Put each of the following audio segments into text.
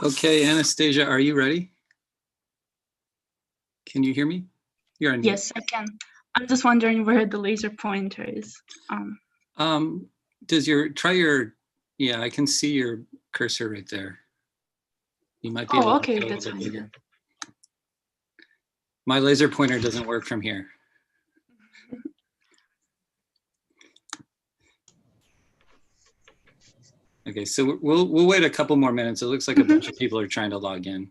Okay, Anastasia, are you ready? Can you hear me? You're on mute. Yes, I can. I'm just wondering where the laser pointer is. Yeah, I can see your cursor right there. You might be able to okay, go a that's little bit fine. bigger. My laser pointer doesn't work from here. Okay, so we'll wait a couple more minutes. It looks like a bunch of people are trying to log in.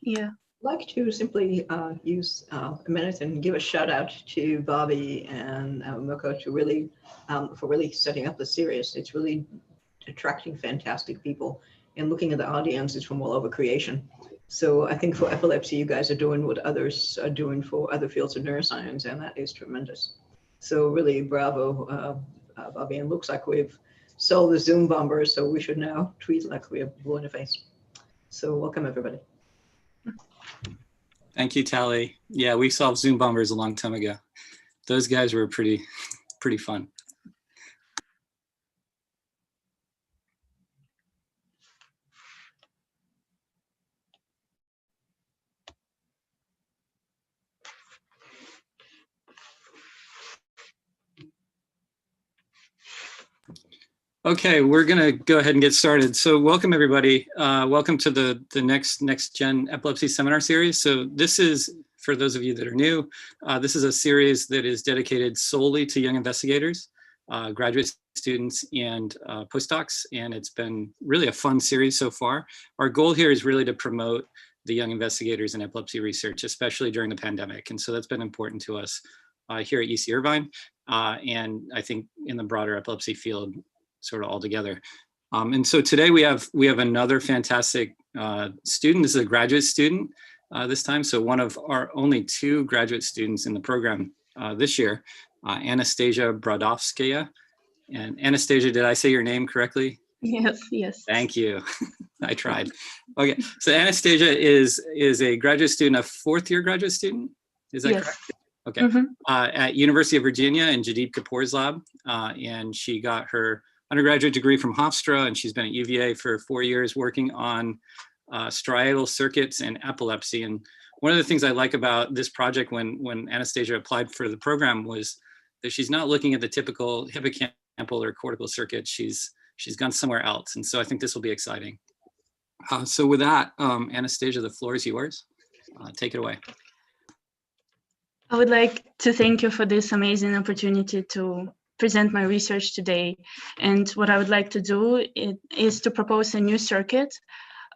Yeah. I'd like to simply use a minute and give a shout out to Bobby and Moko to really for really setting up the series. It's really attracting fantastic people and looking at the audiences from all over creation. So I think for epilepsy, you guys are doing what others are doing for other fields of neuroscience, and that is tremendous. So really bravo, Bobby. And it looks like we've solved the Zoom bomber, so we should now tweet like we have blue in the face. So welcome, everybody. Thank you, Tally. Yeah, we solved Zoom bombers a long time ago. Those guys were pretty fun. Okay, we're gonna go ahead and get started. So welcome everybody. Welcome to the NextGen Epilepsy Seminar Series. So this is, for those of you that are new, this is a series that is dedicated solely to young investigators, graduate students and postdocs, and it's been really a fun series so far. Our goal here is really to promote the young investigators in epilepsy research, especially during the pandemic. And so that's been important to us here at UC Irvine, and I think in the broader epilepsy field sort of all together. And so today we have another fantastic student. This is a graduate student this time. So one of our only two graduate students in the program this year, Anastasia Brodovskaya. And Anastasia, did I say your name correctly? Yes, yes. Thank you. I tried. Okay, so Anastasia is a graduate student, a fourth-year graduate student. Is that correct? Okay. At University of Virginia in Jadid Kapoor's lab, and she got her undergraduate degree from Hofstra, and she's been at UVA for 4 years working on striatal circuits and epilepsy. And one of the things I like about this project when Anastasia applied for the program was that she's not looking at the typical hippocampal or cortical circuit. She's gone somewhere else. And so I think this will be exciting. So with that, Anastasia, the floor is yours. Take it away. I would like to thank you for this amazing opportunity to present my research today. And what I would like to do is to propose a new circuit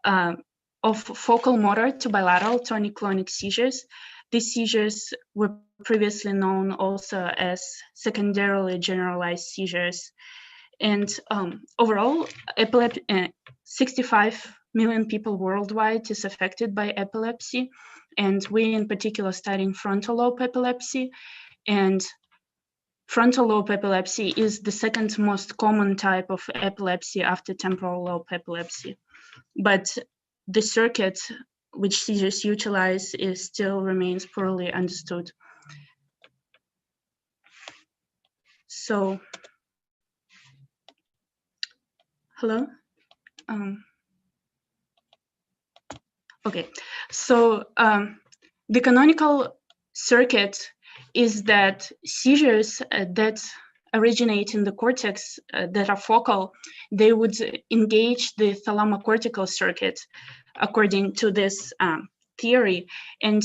of focal motor to bilateral tonic-clonic seizures. These seizures were previously known also as secondarily generalized seizures. And overall, 65 million people worldwide is affected by epilepsy. And we in particular studying frontal lobe epilepsy. And frontal lobe epilepsy is the second most common type of epilepsy after temporal lobe epilepsy. But the circuit which seizures utilize still remains poorly understood. So, hello? Okay, so the canonical circuit is that seizures that originate in the cortex that are focal, they would engage the thalamocortical circuit according to this theory. And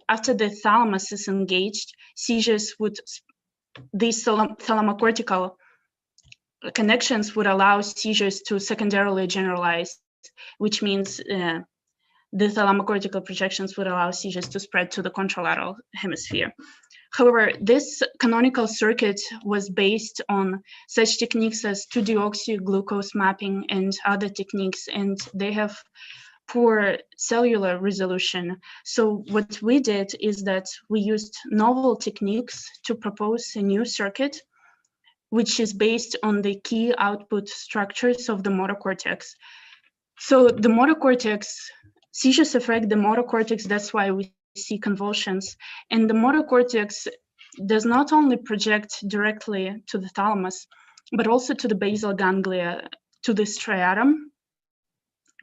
after the thalamus is engaged, seizures would, these thalamocortical connections would allow seizures to secondarily generalize, which means the thalamocortical projections would allow seizures to spread to the contralateral hemisphere. However, this canonical circuit was based on such techniques as 2-deoxyglucose mapping and other techniques, and they have poor cellular resolution. So what we did is that we used novel techniques to propose a new circuit, which is based on the key output structures of the motor cortex. So the motor cortex, seizures affect the motor cortex, that's why we see convulsions. And the motor cortex does not only project directly to the thalamus, but also to the basal ganglia, to the striatum,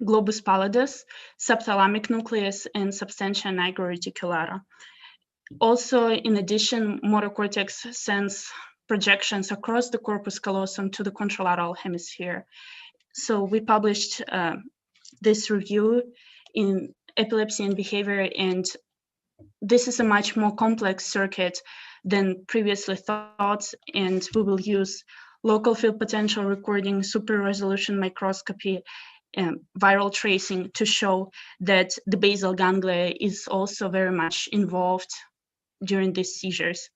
globus pallidus, subthalamic nucleus, and substantia nigra reticulata. Also, in addition, motor cortex sends projections across the corpus callosum to the contralateral hemisphere. So we published this review in Epilepsy and Behavior, and this is a much more complex circuit than previously thought, and we will use local field potential recording, super resolution microscopy, viral tracing to show that the basal ganglia is also very much involved during these seizures.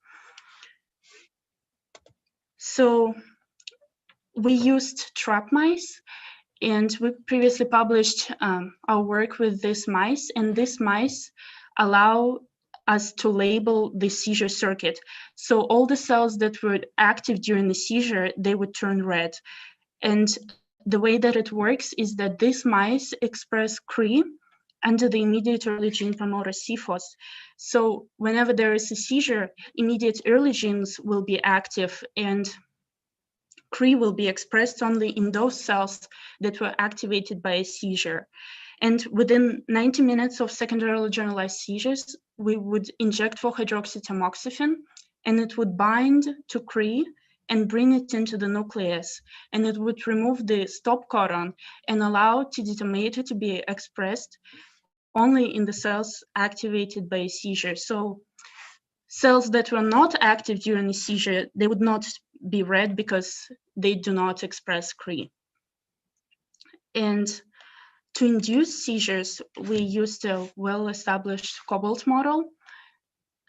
So we used trap mice, and we previously published our work with these mice, and these mice allow us to label the seizure circuit. So all the cells that were active during the seizure, they would turn red. And the way that it works is that these mice express CRE under the immediate early gene promoter CFOS. So whenever there is a seizure, immediate early genes will be active, and CRE will be expressed only in those cells that were activated by a seizure. And within 90 minutes of secondarily generalized seizures, we would inject 4-hydroxytamoxifen, and it would bind to CRE and bring it into the nucleus, and it would remove the stop codon and allow TD-tomato to be expressed only in the cells activated by a seizure. So cells that were not active during a seizure, they would not be red because they do not express CRE. And to induce seizures, we used a well-established cobalt model.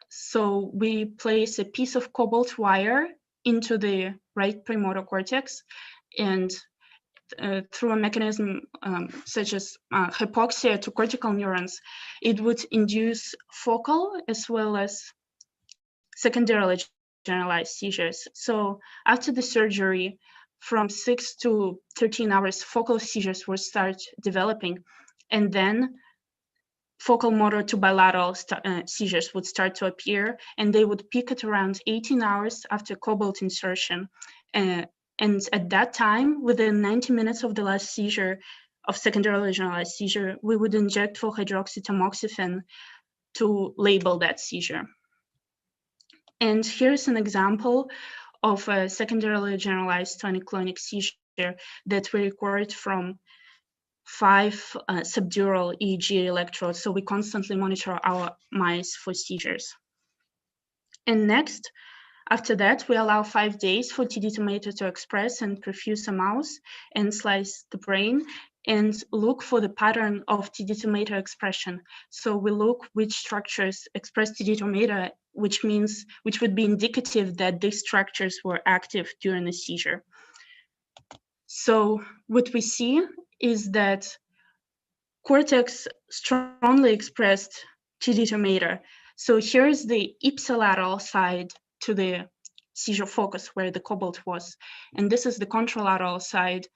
So we place a piece of cobalt wire into the right premotor cortex, and through a mechanism such as hypoxia to cortical neurons, it would induce focal as well as secondarily generalized seizures. So after the surgery, from 6 to 13 hours, focal seizures would start developing, and then focal motor to bilateral seizures would start to appear, and they would peak at around 18 hours after cobalt insertion. And at that time, within 90 minutes of the last seizure, of secondarily generalized seizure, we would inject 4-hydroxytamoxifen to label that seizure. And here's an example of a secondarily generalized tonic-clonic seizure that we record from 5 subdural EEG electrodes. So we constantly monitor our mice for seizures. And next, after that, we allow 5 days for TD-tomato to express and perfuse a mouse and slice the brain and look for the pattern of TD-tomato expression. So we look which structures express TD-tomato, which would be indicative that these structures were active during the seizure. So what we see is that cortex strongly expressed TD-tomato. So here's the ipsilateral side to the seizure focus where the cobalt was, and this is the contralateral side.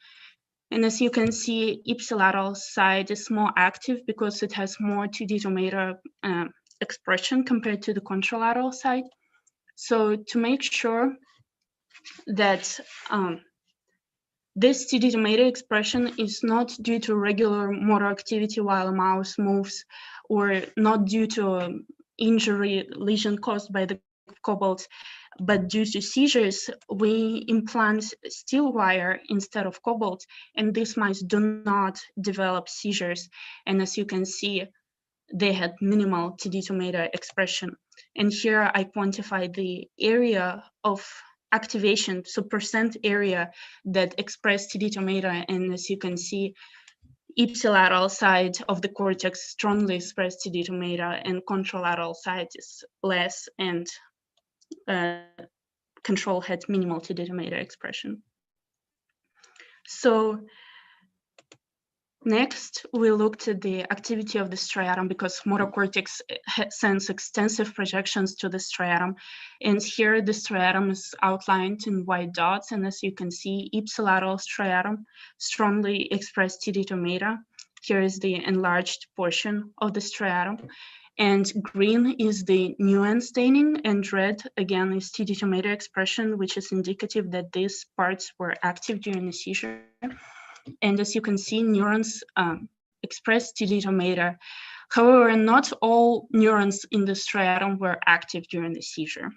And as you can see, ipsilateral side is more active because it has more TD-tomato expression compared to the contralateral side. So to make sure that this TD-tomato expression is not due to regular motor activity while a mouse moves, or not due to injury lesion caused by the cobalt, but due to seizures, we implant steel wire instead of cobalt, and these mice do not develop seizures. And as you can see, they had minimal TD-tomato expression. And here I quantify the area of activation, so percent area that expressed TD-tomato, and as you can see, ipsilateral side of the cortex strongly expressed TD-tomato, and contralateral side is less, and control had minimal TD-tomato expression. So next, we looked at the activity of the striatum because motor cortex sends extensive projections to the striatum. And here the striatum is outlined in white dots. And as you can see, ipsilateral striatum strongly expressed TD-tomato. Here is the enlarged portion of the striatum. And green is the nuance staining, and red, again, is TD-tomato expression, which is indicative that these parts were active during the seizure. And as you can see, neurons express TD domain. However, not all neurons in the striatum were active during the seizure.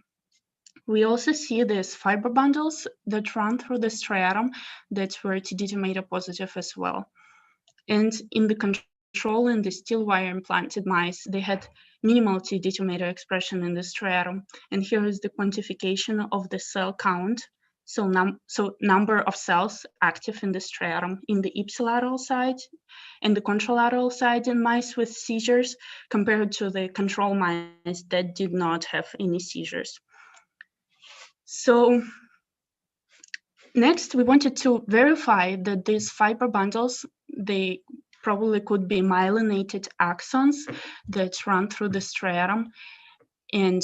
We also see these fiber bundles that run through the striatum that were TD domain positive as well. And in the control in the still wire implanted mice, they had minimal TD domain expression in the striatum. And here is the quantification of the cell count. So number of cells active in the striatum in the ipsilateral side and the contralateral side in mice with seizures compared to the control mice that did not have any seizures. So next, we wanted to verify that these fiber bundles, they probably could be myelinated axons that run through the striatum. And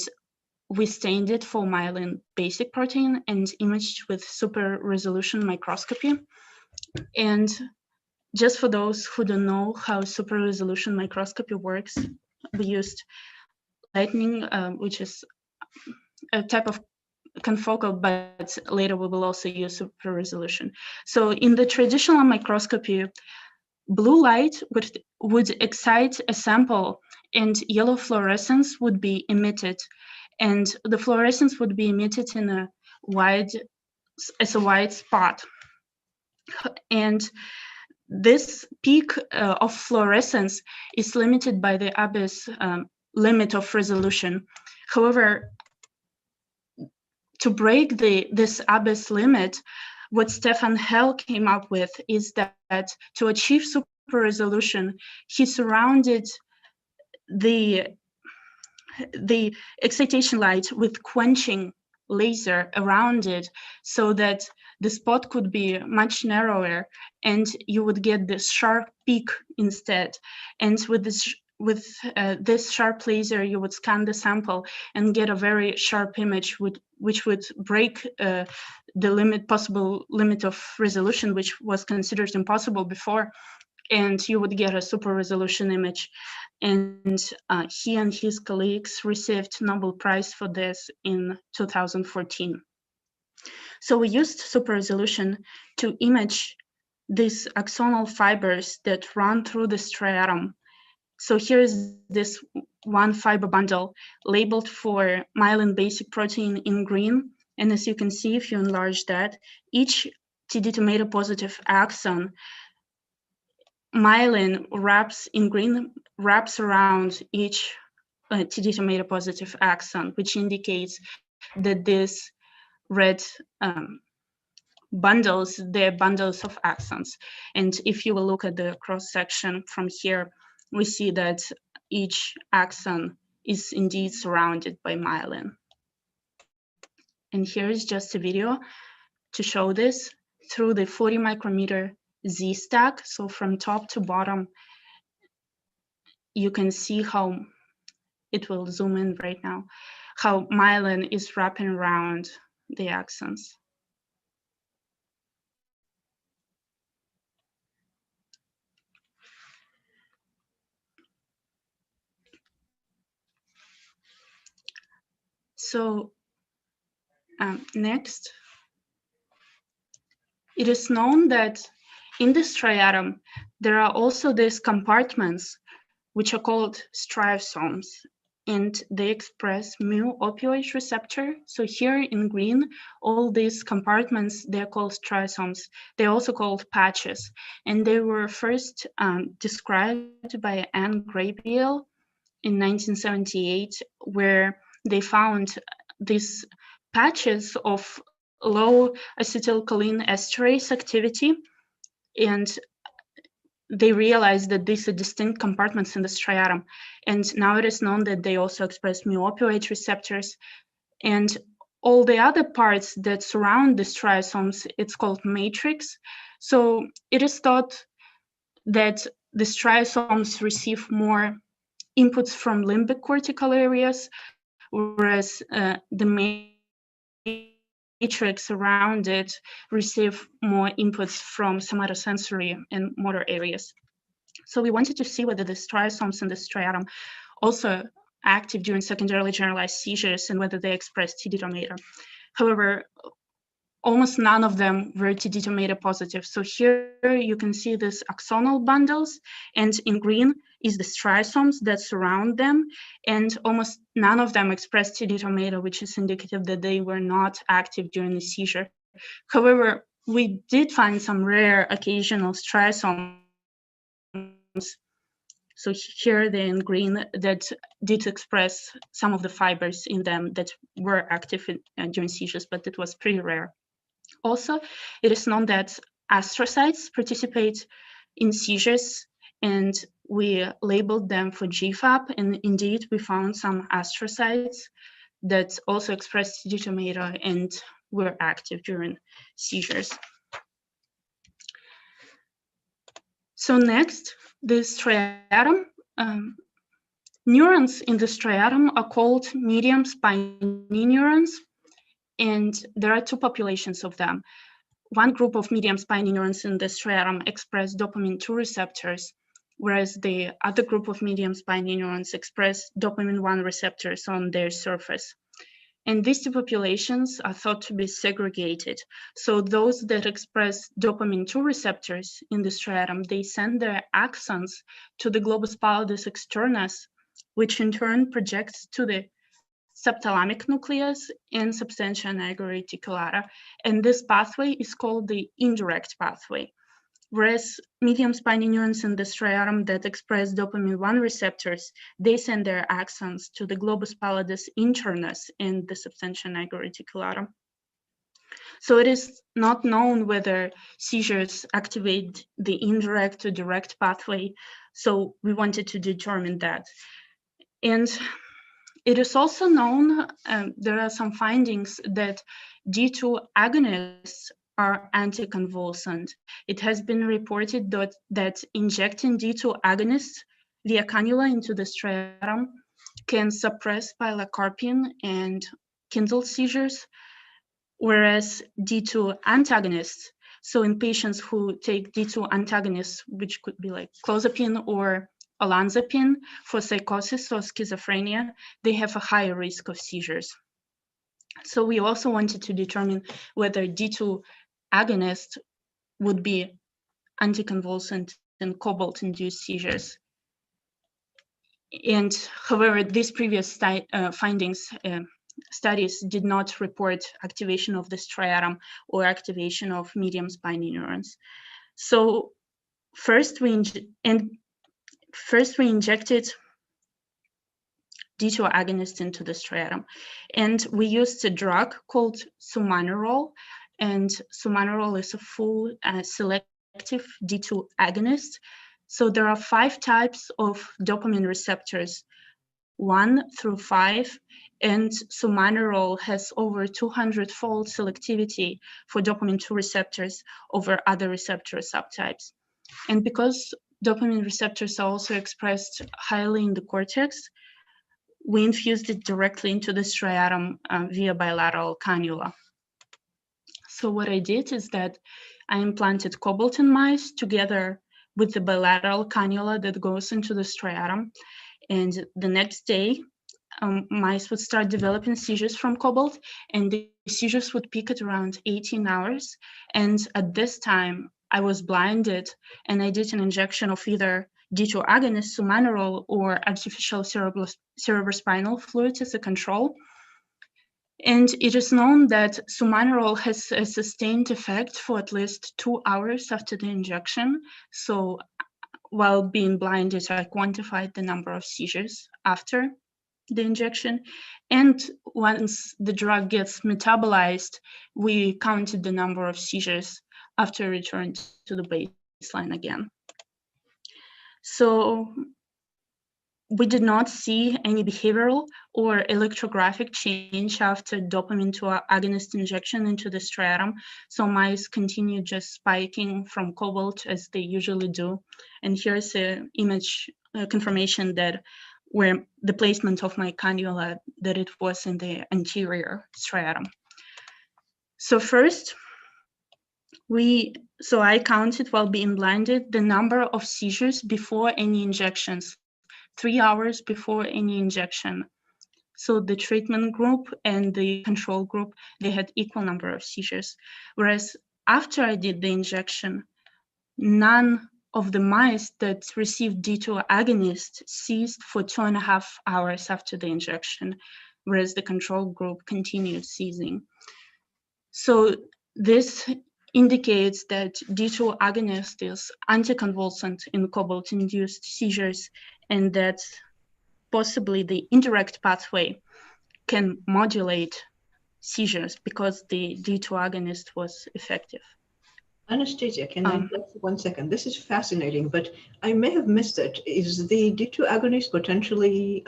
we stained it for myelin basic protein and imaged with super resolution microscopy. And just for those who don't know how super resolution microscopy works, we used lightning, which is a type of confocal, but later we will also use super resolution. So in the traditional microscopy, blue light would excite a sample and yellow fluorescence would be emitted. And the fluorescence would be emitted in a wide spot. And this peak of fluorescence is limited by the Abbess limit of resolution. However, to break this Abbess limit, what Stefan Hell came up with is that to achieve super resolution, he surrounded the excitation light with quenching laser around it so that the spot could be much narrower and you would get this sharp peak instead. And with this sharp laser, you would scan the sample and get a very sharp image which would break the possible limit of resolution, which was considered impossible before, and you would get a super resolution image. And he and his colleagues received Nobel Prize for this in 2014. So we used super resolution to image these axonal fibers that run through the striatum. So here is this one fiber bundle labeled for myelin basic protein in green. And as you can see, if you enlarge that, each TD tomato positive axon, myelin wraps around each TD tomato positive axon, which indicates that these red bundles, they're bundles of axons. And if you will look at the cross section from here, we see that each axon is indeed surrounded by myelin. And here is just a video to show this through the 40 micrometer Z stack. So from top to bottom, you can see how it will zoom in right now, how myelin is wrapping around the axons. So next, it is known that in the striatum, there are also these compartments which are called striosomes, and they express mu-opioid receptor. So here in green, all these compartments, they're called striosomes. They're also called patches, and they were first described by Anne Graybiel in 1978, where they found these patches of low acetylcholine esterase activity, and they realized that these are distinct compartments in the striatum. And now it is known that they also express mu-opioid receptors. And all the other parts that surround the striosomes, it's called matrix. So it is thought that the striosomes receive more inputs from limbic cortical areas, whereas the matrix around it receive more inputs from somatosensory and motor areas. So we wanted to see whether the striosomes in the striatum also active during secondarily generalized seizures and whether they express TD domain. However, almost none of them were TD2 positive. So here you can see these axonal bundles, and in green is the striasomes that surround them, and almost none of them expressed TD2, which is indicative that they were not active during the seizure. However, we did find some rare occasional striasomes. So here they're in green that did express some of the fibers in them that were active during seizures, but it was pretty rare. Also, it is known that astrocytes participate in seizures, and we labeled them for GFAP, and indeed we found some astrocytes that also expressed TD2 and were active during seizures. So next, the striatum. Neurons in the striatum are called medium spiny neurons, and there are two populations of them. One group of medium spiny neurons in the striatum express dopamine 2 receptors, whereas the other group of medium spiny neurons express dopamine 1 receptors on their surface. And these two populations are thought to be segregated. So those that express dopamine 2 receptors in the striatum, they send their axons to the globus pallidus externus, which in turn projects to the subthalamic nucleus and substantia nigra reticulata. And this pathway is called the indirect pathway. Whereas medium spiny neurons in the striatum that express dopamine 1 receptors, they send their axons to the globus pallidus internus and the substantia nigra reticulata. So it is not known whether seizures activate the indirect or direct pathway. So we wanted to determine that. And it is also known, there are some findings that D2 agonists are anticonvulsant. It has been reported that injecting D2 agonists via cannula into the striatum can suppress pilocarpine and Kindle seizures, whereas D2 antagonists, so in patients who take D2 antagonists, which could be like clozapine or olanzapine for psychosis or schizophrenia, they have a higher risk of seizures. So we also wanted to determine whether D2 agonists would be anticonvulsant in cobalt-induced seizures. And however, these previous studies did not report activation of the striatum or activation of medium spiny neurons. So first we injected D2 agonist into the striatum, and we used a drug called sumanerol, and sumanerol is a full selective D2 agonist. So there are 5 types of dopamine receptors, 1 through 5, and sumanerol has over 200-fold selectivity for dopamine 2 receptors over other receptor subtypes. And because dopamine receptors are also expressed highly in the cortex, we infused it directly into the striatum via bilateral cannula. So what I did is that I implanted cobalt in mice together with the bilateral cannula that goes into the striatum. And the next day, mice would start developing seizures from cobalt, and the seizures would peak at around 18 hours. And at this time, I was blinded, and I did an injection of either D2 agonist, sumanerol, or artificial cerebrospinal fluid as a control. And it is known that sumanerol has a sustained effect for at least 2 hours after the injection. So while being blinded, I quantified the number of seizures after the injection. And once the drug gets metabolized, we counted the number of seizures after return to the baseline again. So we did not see any behavioral or electrographic change after dopamine 2 agonist injection into the striatum. So mice continued just spiking from cobalt as they usually do. And here's an image confirmation that where the placement of my cannula, that it was in the anterior striatum. So first, I counted while being blinded the number of seizures before any injections, 3 hours before any injection. So the treatment group and the control group, they had equal number of seizures. Whereas after I did the injection, none of the mice that received D2 agonist ceased for 2.5 hours after the injection, whereas the control group continued seizing. So this indicates that D2 agonist is anticonvulsant in cobalt-induced seizures, and that possibly the indirect pathway can modulate seizures because the D2 agonist was effective. Anastasia, can I just 1 second? This is fascinating, but I may have missed it. Is the D2 agonist potentially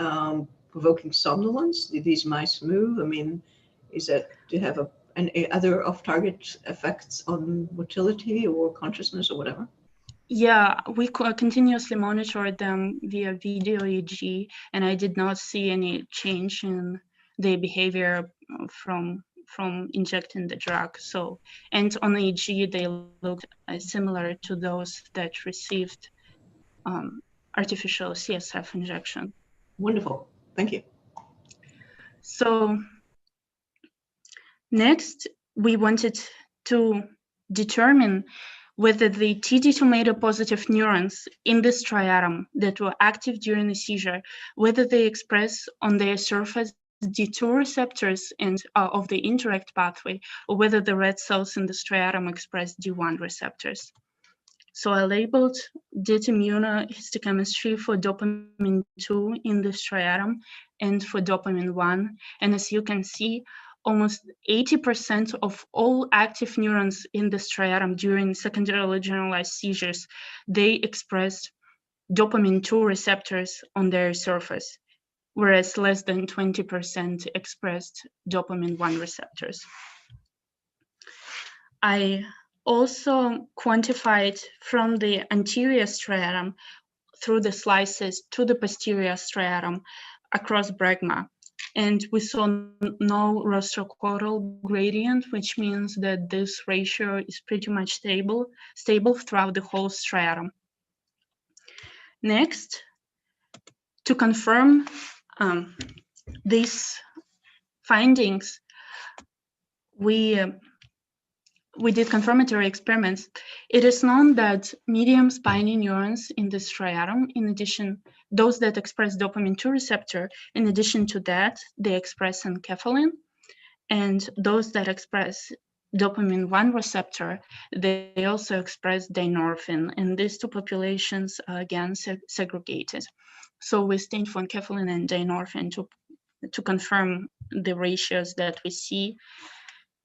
provoking somnolence? Did these mice move? I mean, is that to have any other off-target effects on motility or consciousness or whatever? Yeah, we continuously monitored them via video EEG, and I did not see any change in their behavior from injecting the drug. So, and on EEG, they looked similar to those that received artificial CSF injection. Wonderful, thank you. So next, we wanted to determine whether the TD2 positive neurons in this triatom that were active during the seizure, whether they express on their surface D2 receptors and of the indirect pathway, or whether the red cells in the striatum express D1 receptors. So I labeled did immunohistochemistry for dopamine 2 in the striatum and for dopamine 1. And as you can see, almost 80% of all active neurons in the striatum during secondarily generalized seizures, they expressed dopamine 2 receptors on their surface, whereas less than 20% expressed dopamine 1 receptors. I also quantified from the anterior striatum through the slices to the posterior striatum across bregma. And we saw no rostrocaudal gradient, which means that this ratio is pretty much stable throughout the whole striatum. Next, to confirm these findings, we did confirmatory experiments. It is known that medium spiny neurons in the striatum, in addition, those that express dopamine 2 receptor, in addition to that, they express enkephalin, and those that express dopamine 1 receptor, they also express dynorphin, and these two populations are again segregated. So we stained for enkephalin and dynorphin to confirm the ratios that we see.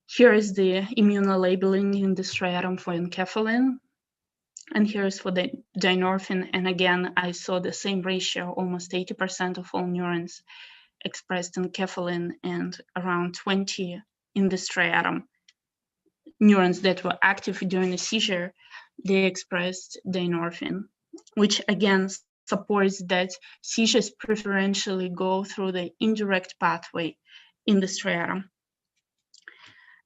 Here is the immunolabeling in the striatum for enkephalin, and here is for the dynorphin. And again, I saw the same ratio, almost 80% of all neurons expressed enkephalin and around 20 in the striatum. Neurons that were active during the seizure, they expressed dynorphin, which again supports that seizures preferentially go through the indirect pathway in the striatum.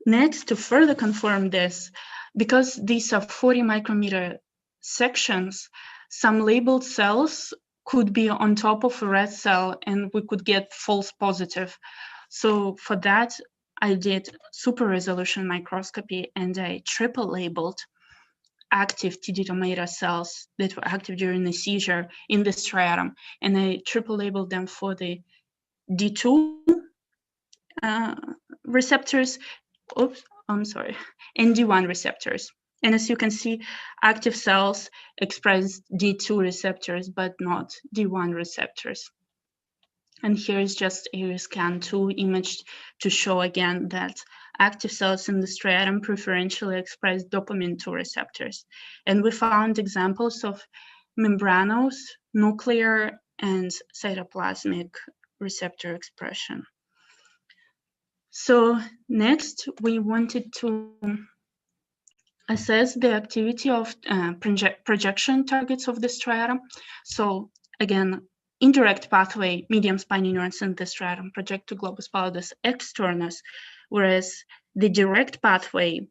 Next, to further confirm this, because these are 40 micrometer sections, some labeled cells could be on top of a red cell and we could get false positive. So for that, I did super resolution microscopy and I triple labeled active TD2 cells that were active during the seizure in the striatum. And I triple labeled them for the D2 receptors, and D1 receptors. And as you can see, active cells express D2 receptors, but not D1 receptors. And here is just a scan 2 image to show again that active cells in the striatum preferentially express dopamine 2 receptors. And we found examples of membranous, nuclear, and cytoplasmic receptor expression. So next, we wanted to assess the activity of projection targets of the striatum. So again, indirect pathway, medium spiny neurons in the striatum project to globus pallidus externus, whereas the direct pathway,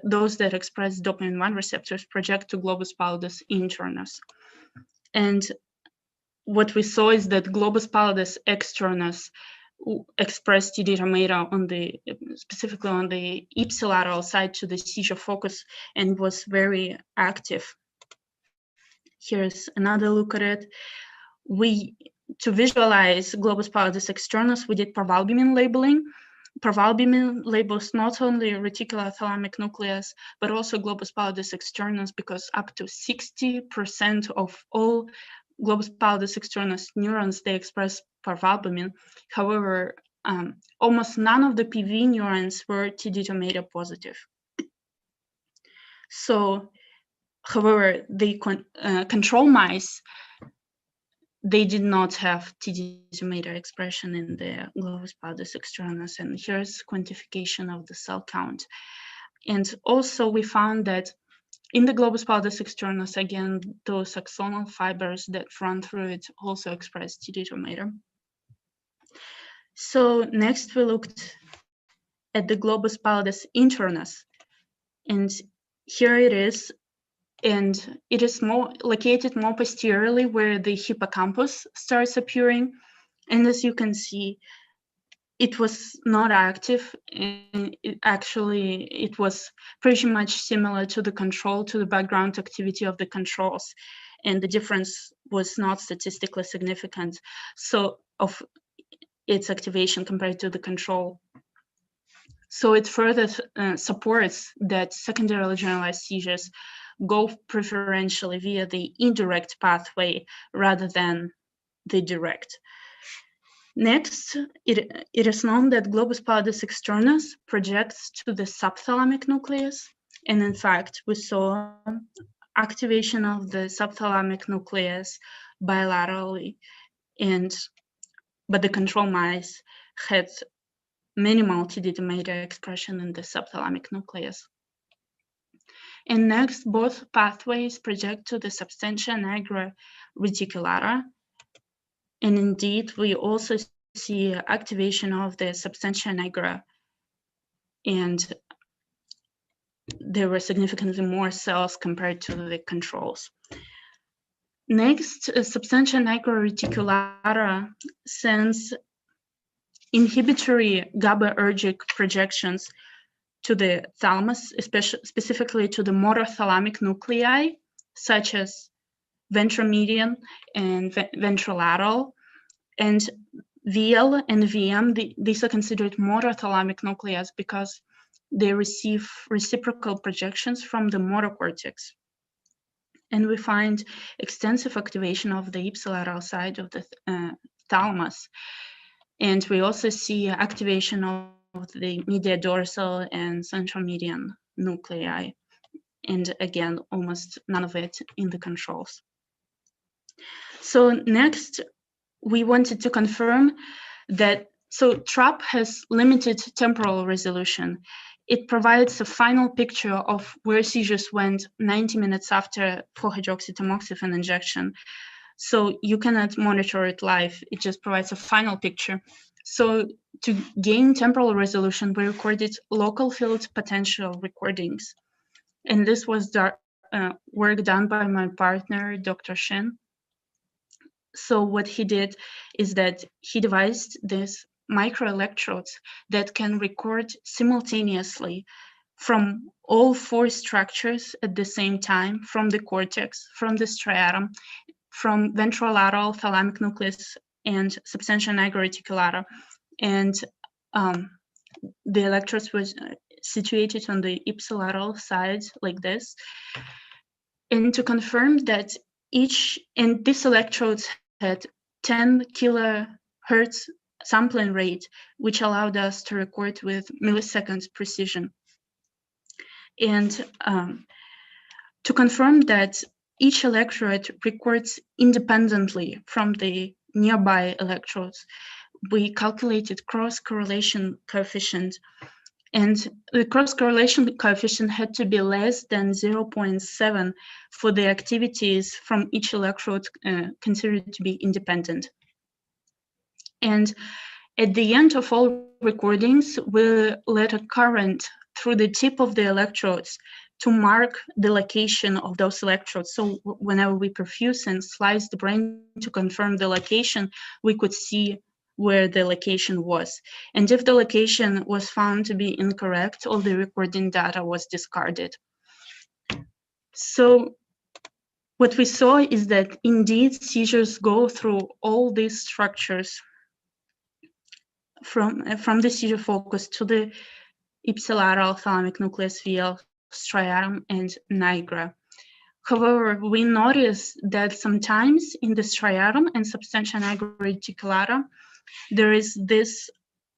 those that express dopamine 1 receptors project to globus pallidus internus. And what we saw is that globus pallidus externus express TD data on the, specifically on the ipsilateral side to the seizure focus, and was very active. Here's another look at it. To visualize globus pallidus externus, we did parvalbumin labeling. Parvalbumin labels not only reticulothalamic nucleus, but also globus pallidus externus, because up to 60% of all globus pallidus externus neurons, they express parvalbumin. However, almost none of the PV neurons were TD2 positive. So, however, the control mice, they did not have TD2 expression in the globus pallidus externus, and here's quantification of the cell count. And also we found that in the globus pallidus externus, again, those axonal fibers that run through it also express TD2. So next we looked at the globus pallidus internus, and here it is. And it is located more posteriorly, where the hippocampus starts appearing. And as you can see, it was not active. And it was pretty much similar to the control, to the background activity of the controls. And the difference was not statistically significant. So of its activation compared to the control. So it further supports that secondarily generalized seizures go preferentially via the indirect pathway rather than the direct. Next, it is known that globus pallidus externus projects to the subthalamic nucleus, and in fact, we saw activation of the subthalamic nucleus bilaterally, but the control mice had minimal TD2 expression in the subthalamic nucleus. And next, both pathways project to the substantia nigra reticulata. And indeed, we also see activation of the substantia nigra, and there were significantly more cells compared to the controls. Next, substantia nigra reticulata sends inhibitory GABAergic projections to the thalamus, specifically to the motor thalamic nuclei, such as ventromedian and ventrolateral. And VL and VM, these are considered motor thalamic nuclei because they receive reciprocal projections from the motor cortex. And we find extensive activation of the ipsilateral side of the thalamus. And we also see activation of the medial dorsal and central median nuclei. And again, almost none of it in the controls. So next, we wanted to confirm that, so TRAP has limited temporal resolution. It provides a final picture of where seizures went 90 minutes after 4-hydroxytamoxifen injection. So you cannot monitor it live. It just provides a final picture. So to gain temporal resolution, we recorded local field potential recordings. And this was work done by my partner, Dr. Shen. So what he did is that he devised these microelectrodes that can record simultaneously from all 4 structures at the same time, from the cortex, from the striatum, from ventrolateral thalamic nucleus, and substantia nigra reticulata. And the electrodes was situated on the ipsilateral side like this. And to confirm that and these electrodes had 10 kilohertz sampling rate, which allowed us to record with milliseconds precision. And to confirm that each electrode records independently from the nearby electrodes, we calculated cross-correlation coefficient. And the cross-correlation coefficient had to be less than 0.7 for the activities from each electrode considered to be independent. And at the end of all recordings, we let a current through the tip of the electrodes to mark the location of those electrodes. So whenever we perfuse and slice the brain to confirm the location, we could see where the location was. And if the location was found to be incorrect, all the recording data was discarded. So what we saw is that indeed seizures go through all these structures from the seizure focus to the ipsilateral thalamic nucleus, VL, striatum, and nigra. However, we notice that sometimes in the striatum and substantia nigra reticulata, there is this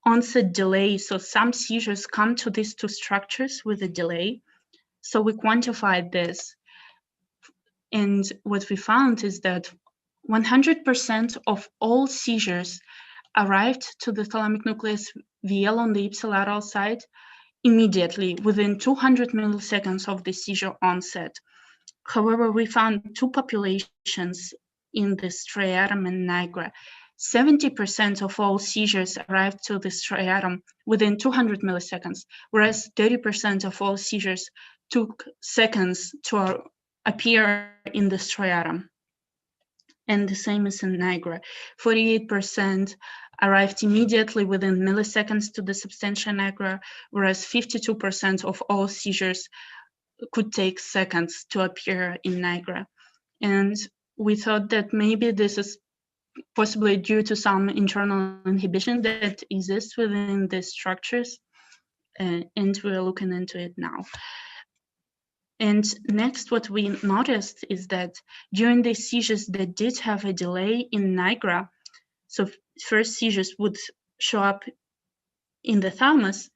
onset delay. So some seizures come to these two structures with a delay. So we quantified this. And what we found is that 100% of all seizures arrived to the thalamic nucleus VL on the ipsilateral side immediately within 200 milliseconds of the seizure onset. However, we found two populations in the striatum and nigra. 70% of all seizures arrived to the striatum within 200 milliseconds, whereas 30% of all seizures took seconds to appear in the striatum. And the same is in nigra. 48% arrived immediately within milliseconds to the substantia nigra, whereas 52% of all seizures could take seconds to appear in nigra. And we thought that maybe this is possibly due to some internal inhibition that exists within the structures, and we're looking into it now. And next, what we noticed is that during the seizures that did have a delay in nigra, so first seizures would show up in the thalamus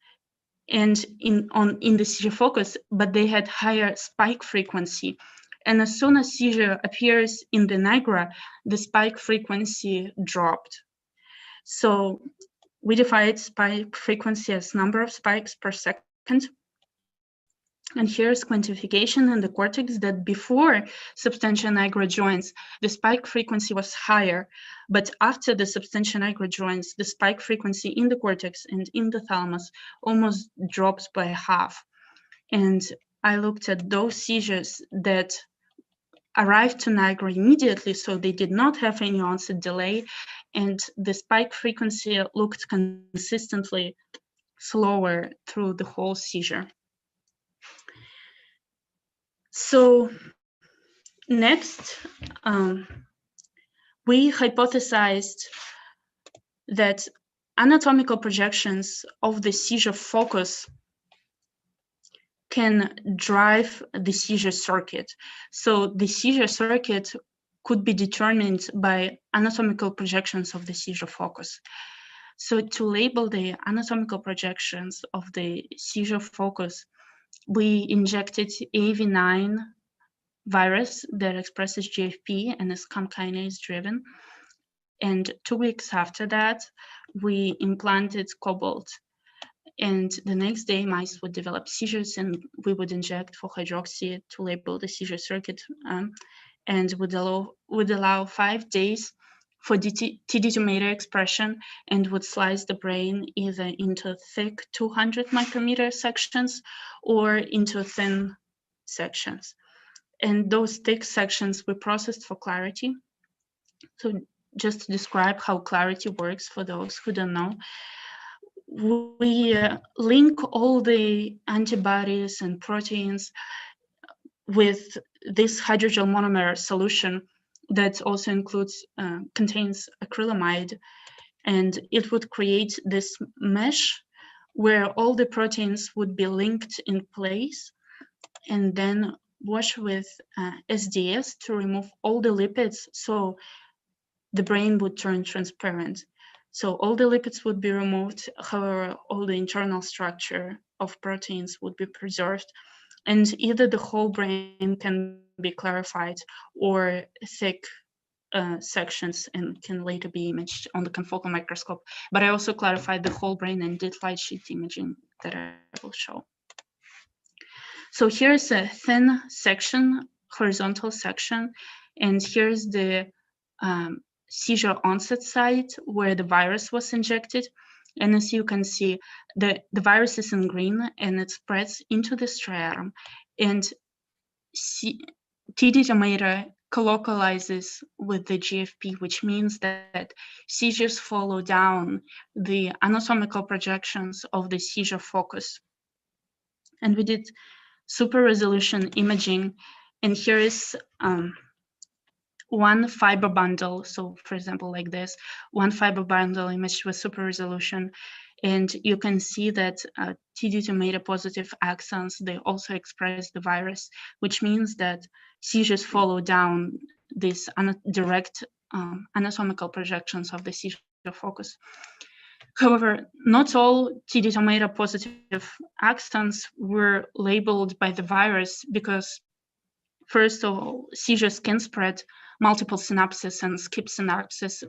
and in the seizure focus, but they had higher spike frequency. And as soon as seizure appears in the nigra, the spike frequency dropped. So we defined spike frequency as number of spikes per second. And here's quantification in the cortex that before substantia nigra joins, the spike frequency was higher, but after the substantia nigra joins, the spike frequency in the cortex and in the thalamus almost drops by half. And I looked at those seizures that arrived to nigra immediately, so they did not have any onset delay, and the spike frequency looked consistently slower through the whole seizure. So next, we hypothesized that anatomical projections of the seizure focus can drive the seizure circuit. So the seizure circuit could be determined by anatomical projections of the seizure focus. So to label the anatomical projections of the seizure focus, we injected AAV9 virus that expresses GFP and is CAM kinase driven. And 2 weeks after that, we implanted cobalt. And the next day, mice would develop seizures, and we would inject 4-hydroxy to label the seizure circuit, and would allow 5 days for TD2-mater expression, and would slice the brain either into thick 200 micrometer sections or into thin sections. And those thick sections we processed for clarity. So just to describe how clarity works for those who don't know, we link all the antibodies and proteins with this hydrogel monomer solution that also contains acrylamide, and it would create this mesh where all the proteins would be linked in place, and then wash with SDS to remove all the lipids, so the brain would turn transparent. So all the lipids would be removed, however, all the internal structure of proteins would be preserved, and either the whole brain can be clarified or thick sections and can later be imaged on the confocal microscope. But I also clarified the whole brain and did light sheet imaging that I will show. So here's a thin section, horizontal section, and here's the seizure onset site where the virus was injected. And as you can see, the virus is in green and it spreads into the striatum. And TD2-mater colocalizes with the GFP, which means that seizures follow down the anatomical projections of the seizure focus. And we did super resolution imaging, and here is one fiber bundle. So for example, like this, one fiber bundle image with super resolution. And you can see that TD2 positive axons, they also express the virus, which means that seizures follow down these direct anatomical projections of the seizure focus. However, not all TD2 positive axons were labeled by the virus because, first of all, seizures can spread multiple synapses and skip synapses,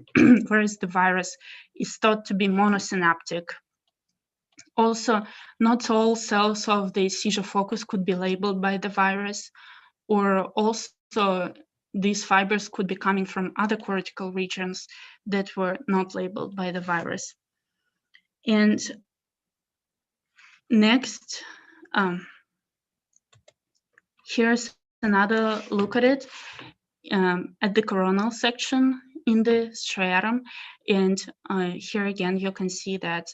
whereas the virus is thought to be monosynaptic. Also, not all cells of the seizure focus could be labeled by the virus, or also these fibers could be coming from other cortical regions that were not labeled by the virus. And next, here's another look at it. At the coronal section in the striatum. And here again, you can see that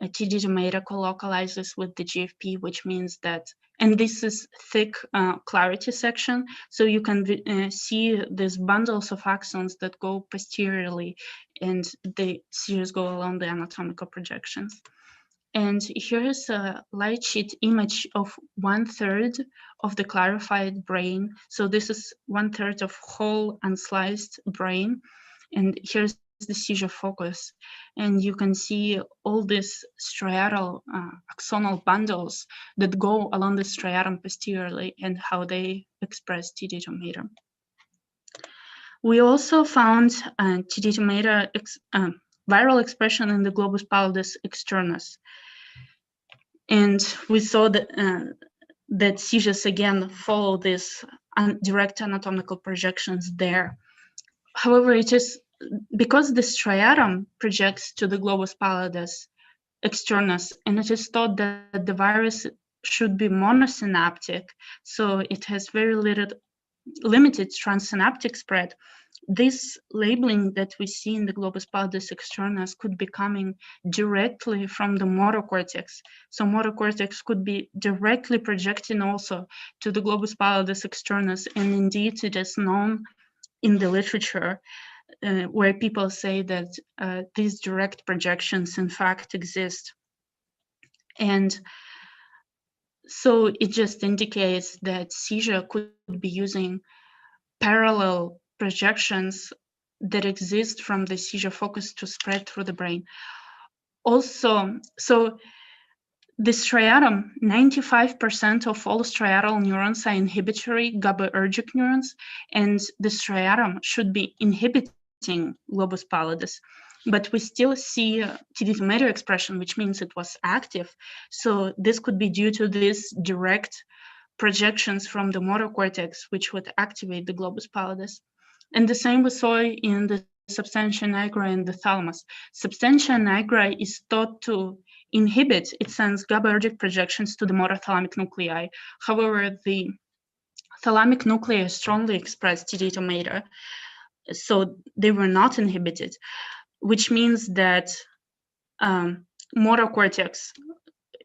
TD2 colocalizes with the GFP, which means that, and this is thick clarity section, so you can see these bundles of axons that go posteriorly, and the seizures go along the anatomical projections. And here is a light sheet image of 1/3 of the clarified brain. So this is 1/3 of whole unsliced brain. And here's the seizure focus. And you can see all these striatal axonal bundles that go along the striatum posteriorly and how they express TD2. We also found TD2 viral expression in the globus pallidus externus. And we saw that, that seizures again follow these direct anatomical projections there. However, it is because the striatum projects to the globus pallidus externus, and it is thought that the virus should be monosynaptic, so it has very limited transsynaptic spread. This labeling that we see in the globus pallidus externus could be coming directly from the motor cortex. So motor cortex could be directly projecting also to the globus pallidus externus, and indeed it is known in the literature where people say that these direct projections in fact exist. And so it just indicates that seizure could be using parallel projections that exist from the seizure focus to spread through the brain. Also, so the striatum, 95% of all striatal neurons are inhibitory GABAergic neurons, and the striatum should be inhibiting globus pallidus. But we still see TD2 expression, which means it was active. So this could be due to these direct projections from the motor cortex, which would activate the globus pallidus. And the same we saw in the substantia nigra and the thalamus. Substantia nigra is thought to inhibit, it sends GABAergic projections to the motor thalamic nuclei. However, the thalamic nuclei strongly express TD2, so they were not inhibited, which means that motor cortex,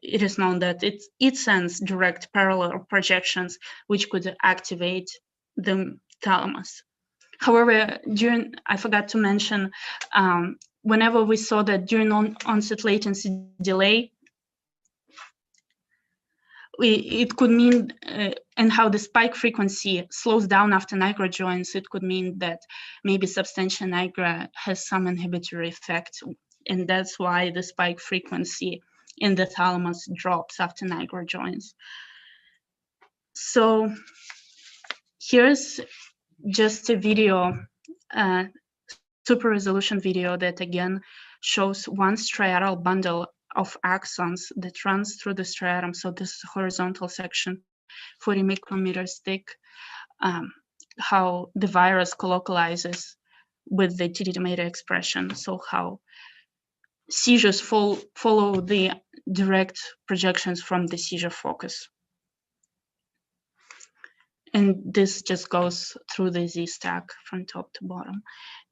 it is known that it sends direct parallel projections which could activate the thalamus. However, I forgot to mention, whenever we saw that during onset latency delay, it could mean, and how the spike frequency slows down after nigra joins, it could mean that maybe substantia nigra has some inhibitory effect, and that's why the spike frequency in the thalamus drops after nigra joins. So here's just a video, super resolution video that again shows one striatal bundle of axons that runs through the striatum. So this is a horizontal section, 40 micrometers thick, how the virus colocalizes with the TD2 expression. So how seizures follow the direct projections from the seizure focus. And this just goes through the Z stack from top to bottom.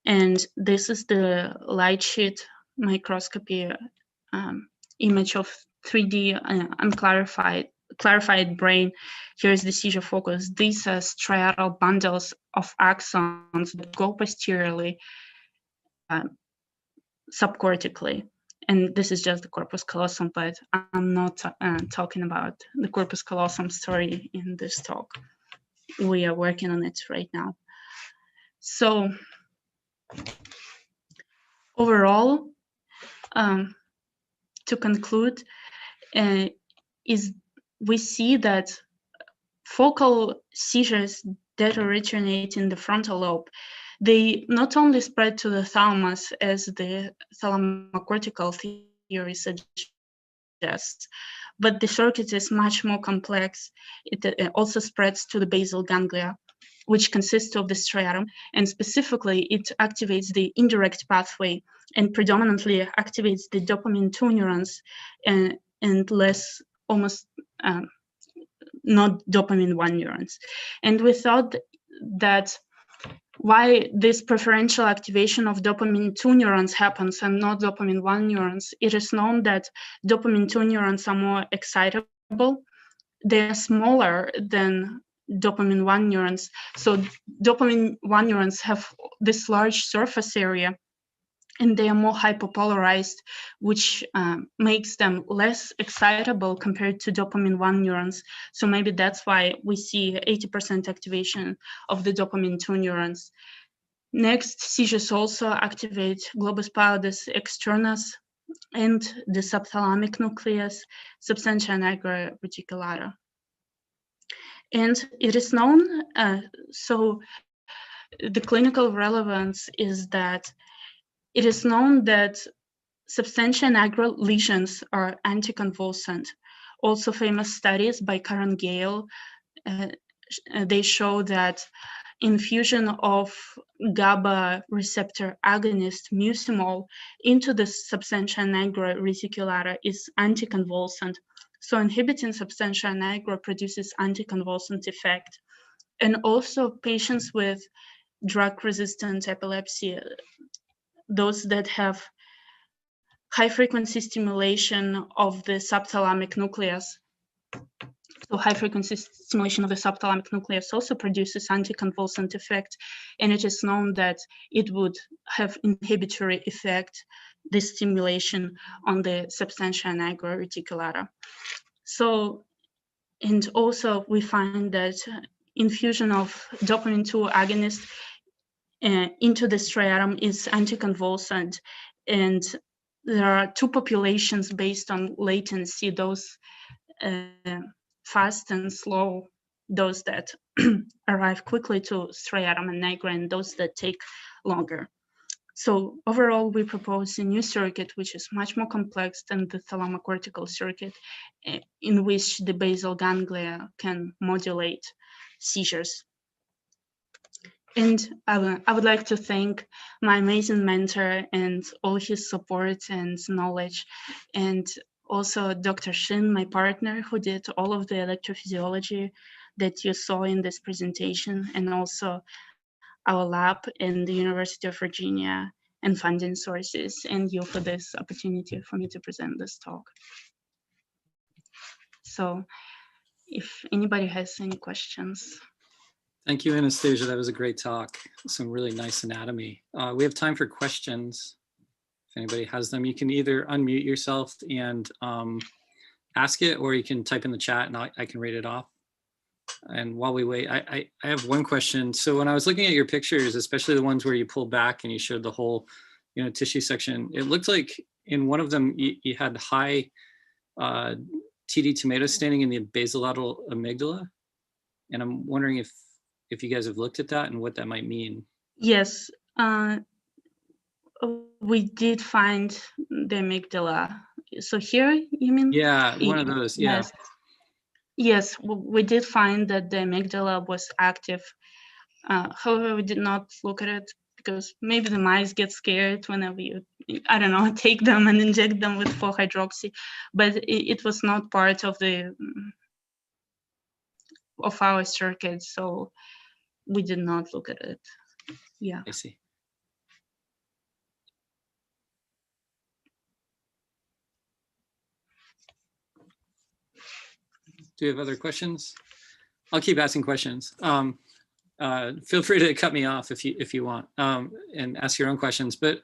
And this is the light sheet microscopy image of 3D clarified brain. Here's the seizure focus. These are striatal bundles of axons that go posteriorly subcortically. And this is just the corpus callosum, but I'm not talking about the corpus callosum story in this talk. We are working on it right now. So overall, to conclude, is we see that focal seizures that originate in the frontal lobe, they not only spread to the thalamus, as the thalamocortical theory suggests, but the circuit is much more complex. It also spreads to the basal ganglia, which consists of the striatum, and specifically it activates the indirect pathway and predominantly activates the dopamine 2 neurons and less, almost not dopamine 1 neurons. And we thought that why this preferential activation of dopamine 2 neurons happens and not dopamine 1 neurons. It is known that dopamine 2 neurons are more excitable. They're smaller than dopamine 1 neurons. So dopamine 1 neurons have this large surface area and they are more hypopolarized, which makes them less excitable compared to dopamine 1 neurons. So maybe that's why we see 80% activation of the dopamine 2 neurons. Next, seizures also activate globus pallidus externus and the subthalamic nucleus, substantia nigra reticulata. And it is known, so the clinical relevance is that it is known that substantia nigra lesions are anticonvulsant. Also famous studies by Karen Gale, they show that infusion of GABA receptor agonist mucimol into the substantia nigra reticulata is anticonvulsant. So inhibiting substantia nigra produces anticonvulsant effect. And also patients with drug-resistant epilepsy, those that have high-frequency stimulation of the subthalamic nucleus. So high-frequency stimulation of the subthalamic nucleus also produces anticonvulsant effect, and it is known that it would have inhibitory effect, this stimulation on the substantia nigra reticulata. So, and also we find that infusion of dopamine 2 agonist into the striatum is anticonvulsant, and there are two populations based on latency, those fast and slow, those that arrive quickly to striatum and nigra, and those that take longer. So overall, we propose a new circuit, which is much more complex than the thalamocortical circuit, in which the basal ganglia can modulate seizures. And I would like to thank my amazing mentor and all his support and knowledge, and also Dr. Shin, my partner, who did all of the electrophysiology that you saw in this presentation, and also our lab in the University of Virginia and funding sources, and you for this opportunity for me to present this talk. So if anybody has any questions. Thank you, Anastasia. That was a great talk. Some really nice anatomy. We have time for questions. If anybody has them, you can either unmute yourself and ask it, or you can type in the chat and I can read it off. And while we wait, I have one question. So when I was looking at your pictures, especially the ones where you pulled back and you showed the whole, tissue section, it looked like in one of them you had high TD tomato staining in the basolateral amygdala. And I'm wondering if you guys have looked at that and what that might mean. Yes, we did find the amygdala. So here, you mean? Yeah, one of those, yeah. Yes. Yes, we did find that the amygdala was active. However, we did not look at it because maybe the mice get scared whenever you, I don't know, take them and inject them with 4-hydroxy. But it was not part of the of our circuit, so we did not look at it. Yeah. I see. Do you have other questions? I'll keep asking questions. Feel free to cut me off if you want, and ask your own questions. But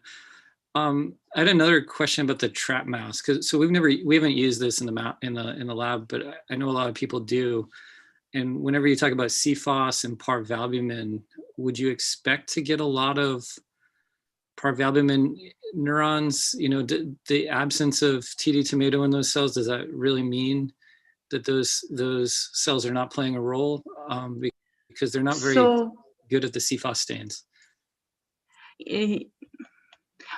I had another question about the trap mouse, so we haven't used this in the lab, but I know a lot of people do. And whenever you talk about CFOS and parvalbumin, would you expect to get a lot of parvalbumin neurons? You know, the absence of TD tomato in those cells, does that really mean that those cells are not playing a role, because they're not very good at the CFOS stains?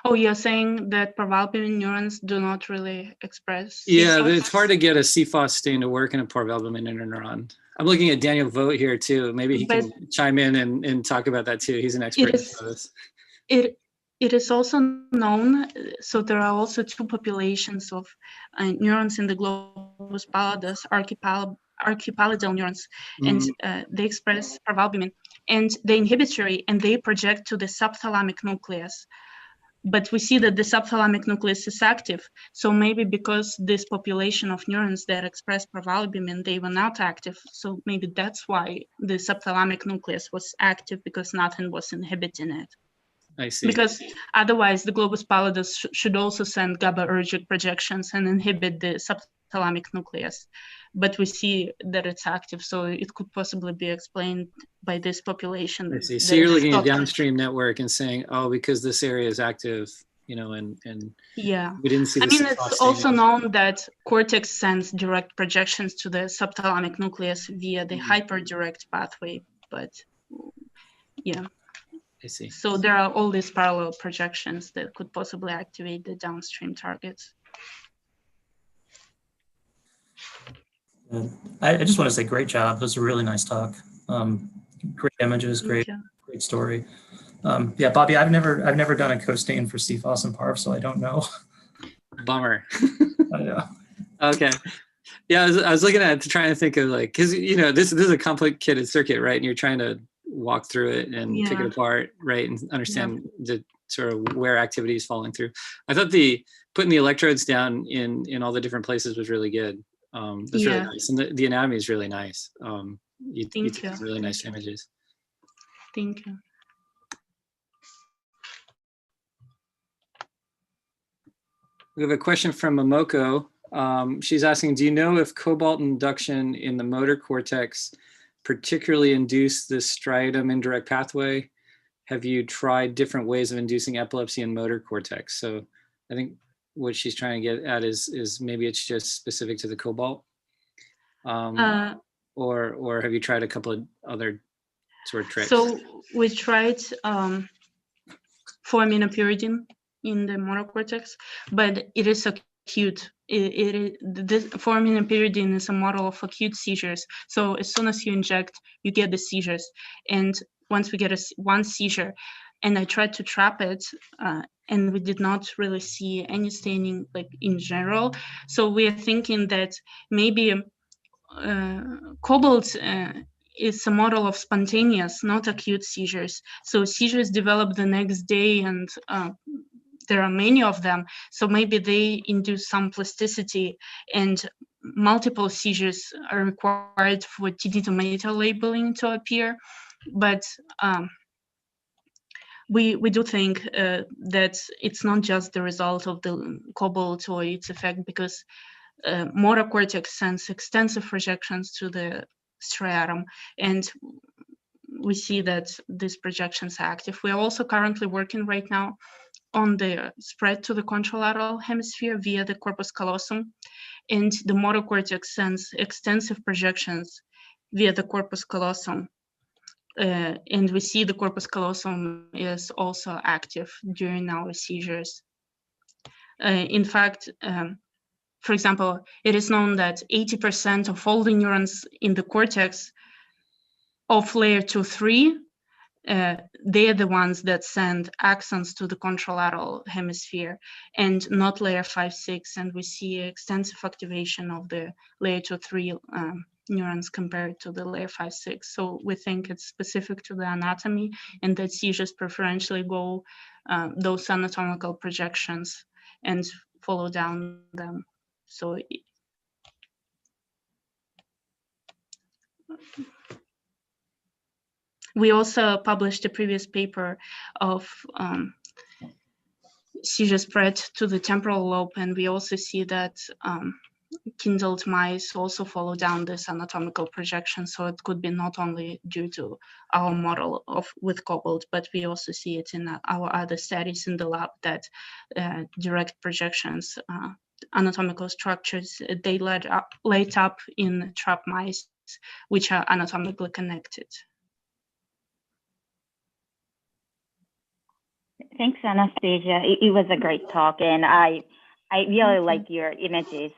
Oh, you're saying that parvalbumin neurons do not really express CFOS? Yeah, it's hard to get a CFOS stain to work in a parvalbumin interneuron. I'm looking at Daniel Vogt here too. Maybe he can chime in and talk about that too. He's an expert in this. It is also known, so there are also two populations of neurons in the globus pallidus, archipallidyal neurons, and they express parvalbumin, and they inhibitory, and they project to the subthalamic nucleus. But we see that the subthalamic nucleus is active, so maybe because this population of neurons that express parvalbumin, they were not active, so maybe that's why the subthalamic nucleus was active, because nothing was inhibiting it. I see. Because otherwise, the globus pallidus should also send GABAergic projections and inhibit the subthalamic nucleus. But we see that it's active, so it could possibly be explained by this population. I see. So you're looking at downstream network and saying, oh, because this area is active, you know, and yeah, we didn't see. I mean, it's also known that cortex sends direct projections to the subthalamic nucleus via the hyperdirect pathway, but yeah. I see. So there are all these parallel projections that could possibly activate the downstream targets. I just want to say great job. It was a really nice talk. Great images, great story. Yeah, Bobby, I've never done a co-stain for CFOS and PARV, so I don't know. Bummer. I know. Okay. Yeah, I was looking at it to try and think of, like, because you know this is a complicated circuit, right? And you're trying to walk through it and pick it apart, right, and understand the sort of where activity is falling through. I thought putting the electrodes down in all the different places was really good. That's really nice, and the anatomy is really nice. You took some really nice images. Thank you. We have a question from Momoko. She's asking, do you know if cobalt induction in the motor cortex particularly induced this striatum indirect pathway? Have you tried different ways of inducing epilepsy in motor cortex? So I think what she's trying to get at is maybe it's just specific to the cobalt, or have you tried a couple of other sort of tricks? So we tried foraminopyridine in the motor cortex, but it is acute. This foraminopyridine is a model of acute seizures. So as soon as you inject, you get the seizures. And once we get one seizure, and I tried to trap it, and we did not really see any staining, like in general. So we are thinking that maybe cobalt is a model of spontaneous, not acute seizures. So seizures develop the next day, and there are many of them. So maybe they induce some plasticity, and multiple seizures are required for TD tomato labeling to appear. But we do think that it's not just the result of the cobalt or its effect, because motor cortex sends extensive projections to the striatum, and we see that these projections are active. We are also currently working right now on the spread to the contralateral hemisphere via the corpus callosum, and the motor cortex sends extensive projections via the corpus callosum. And we see the corpus callosum is also active during our seizures. In fact, for example, it is known that 80% of all the neurons in the cortex of layer 2-3, they are the ones that send axons to the contralateral hemisphere, and not layer 5-6. And we see extensive activation of the layer 2-3 neurons compared to the layer 5-6. So we think it's specific to the anatomy, and that seizures preferentially go those anatomical projections and follow down them. So we also published a previous paper of seizure spread to the temporal lobe, and we also see that kindled mice also follow down this anatomical projection. So it could be not only due to our model with cobalt, but we also see it in our other studies in the lab that direct projections, anatomical structures, they light up in trap mice, which are anatomically connected. Thanks, Anastasia. It was a great talk, and I really like your images.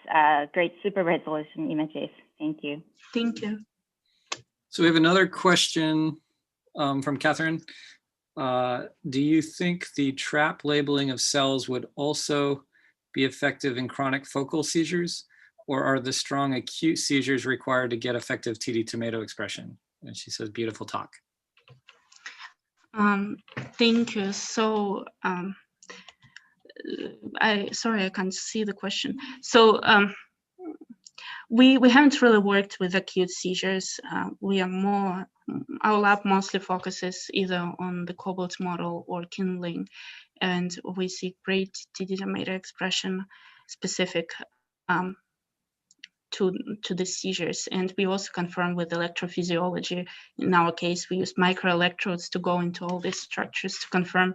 Great super resolution images. Thank you. Thank you. So we have another question from Catherine. Do you think the trap labeling of cells would also be effective in chronic focal seizures, or are the strong acute seizures required to get effective TD tomato expression? And she says, beautiful talk. Thank you. So sorry, I can't see the question. So we haven't really worked with acute seizures. We are our lab mostly focuses either on the cobalt model or kindling, and we see great TD tomato expression specific to the seizures. And we also confirm with electrophysiology. In our case, we use microelectrodes to go into all these structures to confirm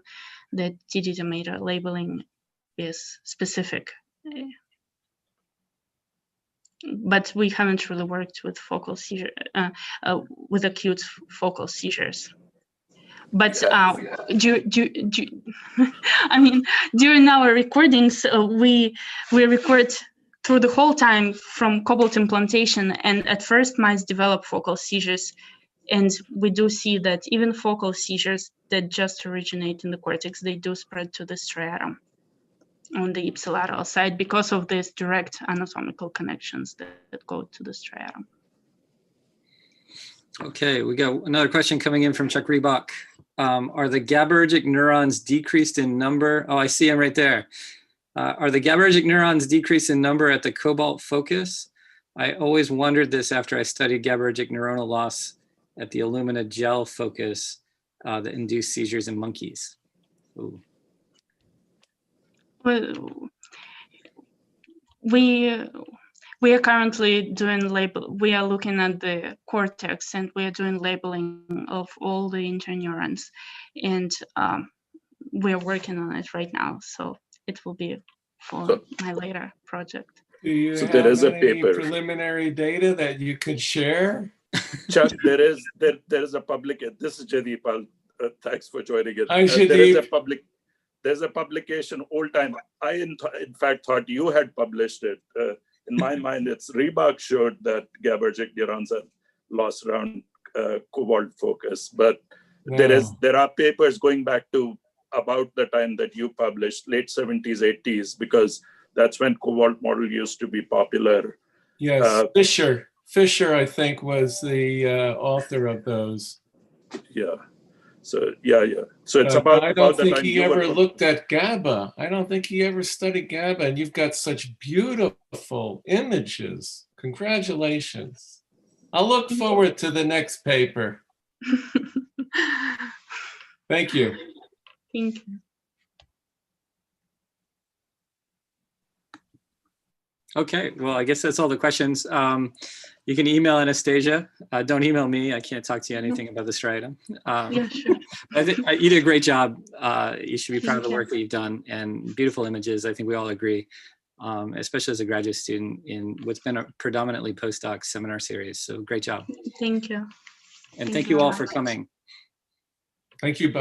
that TD tomato labeling is specific. But we haven't really worked with focal seizure, with acute focal seizures. But I mean, during our recordings, we record through the whole time from cobalt implantation, and at first mice develop focal seizures, and we do see that even focal seizures that just originate in the cortex, they do spread to the striatum on the ipsilateral side because of these direct anatomical connections that go to the striatum. Okay, we got another question coming in from Chuck Reebok. Are the GABAergic neurons decreased in number? Oh, I see them right there. Are the GABAergic neurons decreased in number at the cobalt focus? I always wondered this after I studied GABAergic neuronal loss at the alumina gel focus that induced seizures in monkeys. Ooh. Well, we are currently doing we are looking at the cortex, and we are doing labeling of all the interneurons, and we are working on it right now. So it will be for my later project. Do you So have there is a any paper. preliminary data that you could share? Chuck, there is a public. This is Jadipal. Thanks for joining it. Hi, Jadip. There's a publication old time. I in fact thought you had published it. In my mind, it's Reebok showed that GABAergic neurons are lost around cobalt focus, but there are papers going back to about the time that you published, late 70s, 80s, because that's when cobalt model used to be popular. Yes, Fisher, I think, was the author of those. Yeah. So yeah. So it's about. I don't think he ever looked at GABA. I don't think he ever studied GABA, and you've got such beautiful images. Congratulations. I'll look forward to the next paper. Thank you. Thank you. Okay, well, I guess that's all the questions. You can email Anastasia. Don't email me. I can't talk to you anything about the striatum. Yeah, sure. I think you did a great job. You should be proud of the work that you've done, and beautiful images. I think we all agree, especially as a graduate student in what's been a predominantly postdoc seminar series. So great job. Thank you. And thank you all for coming. Thank you, Bob.